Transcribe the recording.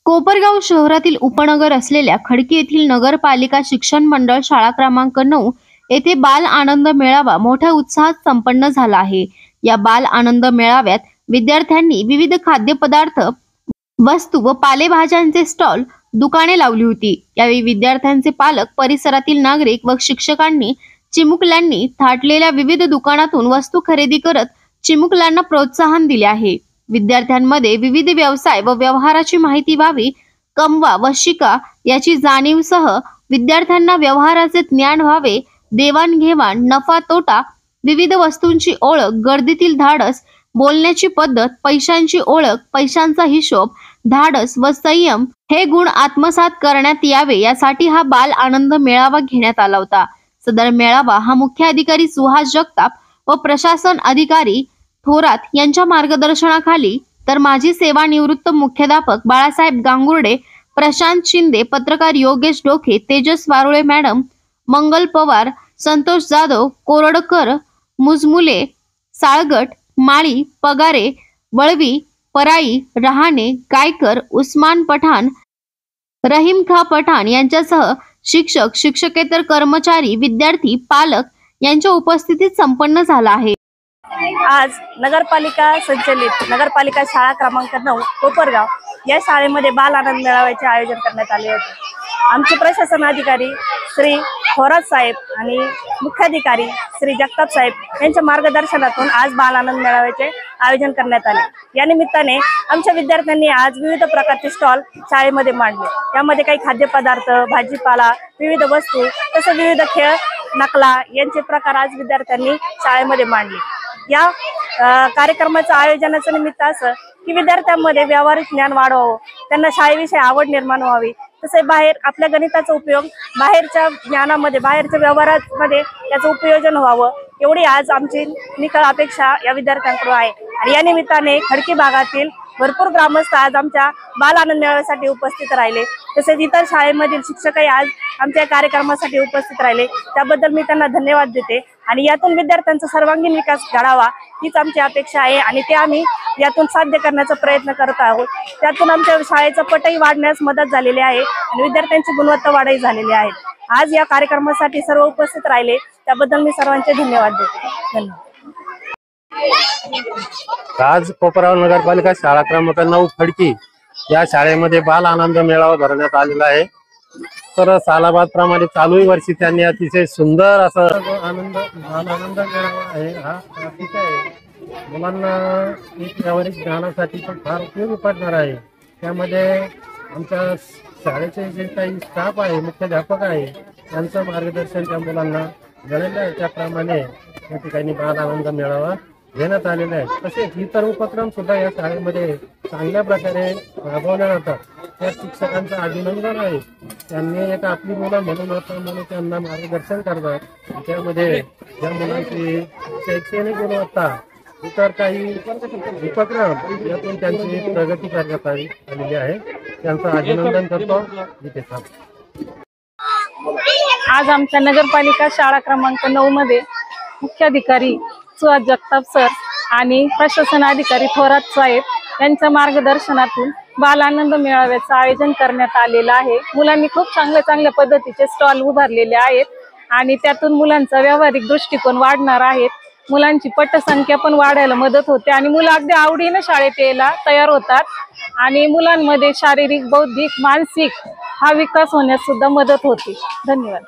कोपरगाव शहरातील उपनगर असलेल्या खडकी येथील नगरपालिका शिक्षण मंडळ शाळा क्रमांक 9 येथे बाल आनंद मेळावा मोठ्या उत्साहात संपन्न झाला आहे। या बाल आनंद मेळाव्यात विद्यार्थ्यांनी विविध खाद्यपदार्थ, वस्तू व पालेभाज्यांचे स्टॉल, दुकाने लावली होती। यावेळी विद्यार्थ्यांचे पालक, परिसरातील नागरिक व शिक्षकांनी चिमुकल्यांनी थाटलेल्या विविध दुकानातून वस्तू खरेदी करत चिमुकल्यांना प्रोत्साहन दिले आहे। विद्यार्थ्यांमध्ये विविध व्यवसाय व व्यवहाराची माहिती व्हावी, कमवा व शिका याची जाणीवसह विद्यार्थ्यांना व्यवहाराचे ज्ञान व्हावे, देवाणघेवाण, नफा तोटा, विविध वस्तूंची ओळख, गर्दीतील धाडस, बोलण्याची पद्धत, पैशांची ओळख, पैशांचा हिशोब, धाडस व संयम हे गुण आत्मसात करण्यात यावे यासाठी हा बाल आनंद मेळावा घेण्यात आला होता। सदर मेळावा हा मुख्य अधिकारी सुहास जगताप व प्रशासन अधिकारी थोरात यांच्या मार्गदर्शनाखाली तर माजी सेवानिवृत्त मुख्याध्यापक बाळासाहेब गांगुर्डे, प्रशांत शिंदे, पत्रकार योगेश डोके, तेजस वारुळे मॅडम, मंगल पवार, संतोष जाधव, कोरडकर, मुजमुले, साळगट, माळी, पगारे, वळवी, पराई, रहाणे, गायकर, उस्मान पठाण, रहीम खा पठाण यांच्यासह शिक्षक, शिक्षकेतर कर्मचारी, विद्यार्थी, पालक यांच्या उपस्थितीत संपन्न झाला आहे। आज नगरपालिका संचलित नगरपालिका शाळा क्रमांक 9 कोपरगाव या शाळेमध्ये बाल आनंद मेळाव्याचे आयोजन करण्यात आले होते। आमचे प्रशासन अधिकारी श्री थोरात साहेब आणि मुख्याधिकारी श्री जगताप साहेब यांच्या मार्गदर्शनातून आज बाल आनंद मेळाव्याचे आयोजन करण्यात आले। या निमित्ताने आमच्या विद्यार्थ्यांनी आज विविध प्रकारचे स्टॉल शाळेमध्ये मांडले। यामध्ये काही खाद्यपदार्थ, भाजीपाला, विविध वस्तू तसेच विविध खेळ, नकला यांचे प्रकार आज विद्यार्थ्यांनी शाळेमध्ये मांडले। या कार्यक्रमाचं आयोजनाचं निमित्त असं की विद्यार्थ्यांमध्ये व्यावहारिक ज्ञान वाढवावं, त्यांना शाळेविषयी आवड निर्माण व्हावी, तसे बाहेर आपल्या गणिताचा उपयोग बाहेरच्या ज्ञानामध्ये, बाहेरच्या व्यवहारामध्ये त्याचं उपयोजन व्हावं एवढी आज आमची निखळ अपेक्षा या विद्यार्थ्यांकडून आहे। आणि या निमित्ताने खडकी भागातील भरपूर ग्रामस्थ आज आमच्या बाल आनंद मेळाव्यासाठी उपस्थित राहिले, तसेच इतर शाळेमधील शिक्षकही आज आमच्या कार्यक्रमासाठी उपस्थित राहिले। त्याबद्दल मी त्यांना धन्यवाद देते आणि यातून विद्यार्थ्यांचा सर्वांगीण विकास घडावा हीच आमची अपेक्षा आहे आणि ते आम्ही यातून साध्य करण्याचा प्रयत्न करत आहोत। त्यातून आमच्या शाळेचा पटही वाढण्यास मदत झालेली आहे आणि विद्यार्थ्यांची गुणवत्ता वाढही झालेली आहे। आज या कार्यक्रमासाठी सर्व उपस्थित राहिले त्याबद्दल मी सर्वांचे धन्यवाद देते। धन्यवाद। आज कोपरगाव नगरपालिका शाळा क्रमांक 9 खडकी या शाळेमध्ये बाल आनंद मेळावा भरण्यात आलेला आहे। तर सालाबादप्रमाणे चालूही वर्षी त्यांनी अतिशय सुंदर असं आनंद मेळावा आहे। हा अतिशय मुलांना एक व्यावहारिक ज्ञानासाठी पण फार उपयोगी पडणार आहे। त्यामध्ये आमच्या शाळेचे जे काही स्टाफ आहे, मुख्याध्यापक आहे, त्यांचं मार्गदर्शन त्या मुलांना झालेलं आहे। त्याप्रमाणे या ठिकाणी बाल आनंद मेळावा घेण्यात आलेला आहे। तसेच इतर उपक्रम सुद्धा या शाळेमध्ये चांगल्या प्रकारे राबवले जातात। त्या शिक्षकांचं अभिनंदन आहे, त्यांनी एक आपली मुलं म्हणून त्यांना मार्गदर्शन करतात। त्यामध्ये ज्या मुलांची शैक्षणिक गुणवत्ता, इतर काही उपक्रम यातून त्यांची प्रगती करण्यात आलेली आहे। त्यांचं अभिनंदन करतो। इथे आज आमच्या नगरपालिका शाळा क्रमांक 9 मध्ये मुख्याधिकारी सुहास जगताप सर आणि प्रशासन अधिकारी थोरात साहेब यांच्या मार्गदर्शनातून बाल आनंद मेळाव्याचं आयोजन करण्यात आलेलं आहे। मुलांनी खूप चांगल्या पद्धतीचे स्टॉल उभारलेले आहेत आणि त्यातून मुलांचा व्यावहारिक दृष्टिकोन वाढणार आहे। मुलांची पटसंख्या पण वाढायला मदत होते आणि मुलं अगदी आवडीने शाळेत यायला तयार होतात आणि मुलांमध्ये शारीरिक, बौद्धिक, मानसिक हा विकास होण्यास सुद्धा मदत होते। धन्यवाद।